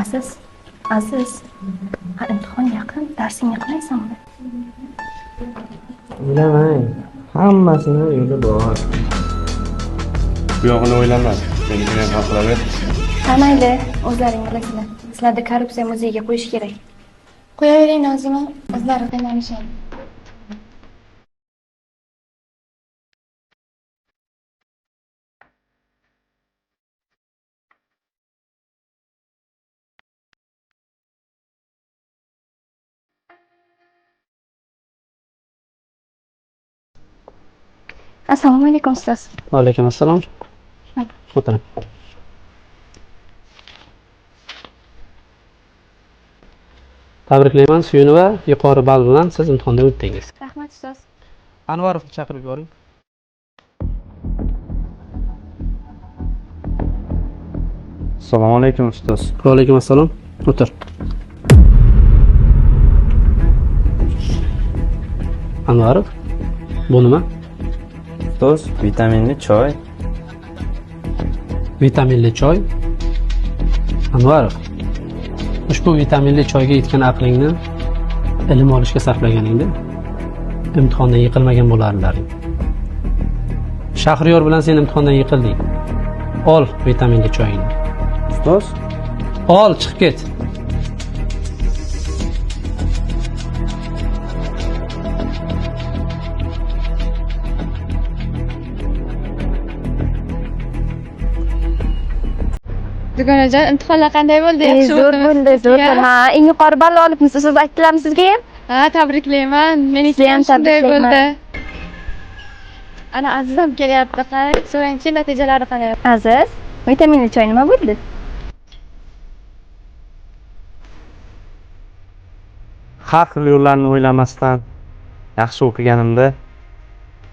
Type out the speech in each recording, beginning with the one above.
Aziz, imtihon yaqin, darsingni qilaysanmi? O'ylamang, hammasini yo'li bor. Bu yog'ini o'ylama, menikini ham hal qilaver. Ha, mayli, o'zlaring bilasizlar. Sizlarda korrupsiya muzeyiga qo'yish kerak. Qo'yavering, Nozima, o'zlari qiynalishadi. Assalomu alaykum ustoz. Va alaykum assalom. O'tiring. Tabriklayman, Suyunova, yuqori ball bilan siz imtihondan o'tdingiz. Rahmat ustoz. Anvarovni chaqirib yuboring. Assalomu alaykum ustoz. Va alaykum assalom. O'tir. Anvarov, bu nima? Ustoz, vitaminli choy. Vitaminli choy. Anvarov, ushbu vitaminli choyga yetgan aqlingni ilm olishga sarflaganingda imtihondan yiqilmagan bo'lardilaring. Shahriyor bilan sen imtihondan yiqilding. Ol vitaminli choyingni. Ustoz, Ol, chiqib ket. Dugonajon, imtihonlar qanday bo'ldi? Yaxshi Zo'r bo'ldi, zo'r. Ha, eng yuqori ball olibsiz. Siz aytdilarmi sizga ham? Ha, tabriklayman. Meniki Sizga ham ham shunday tabriklayman. bo'ldi. Ana Azizam kelyapti. Qarang, so'rangchi natijalari qanday. Aziz, vitaminli choy nima bo'ldi? Har xil yo'llarni o'ylamasdan yaxshi o'qiganimda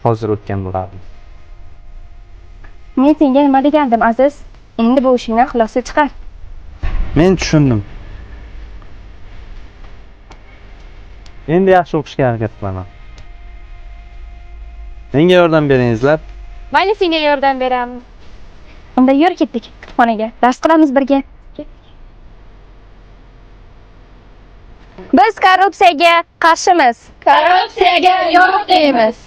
hozir o'tgan bo'lardim. Men senga nima degandim, Aziz? Endi bu ishingdan xulosa chiqar. Men tushundim. Endi yaxshi o'qishga harakat qilaman. Menga yordam beringizlar. Mayli, senga yordam beraman. Unda yur ketdik kutubxonaga. Dars qilamiz birga. Biz korrupsiyaga qarshimiz. Korrupsiyaga yo'q deymiz.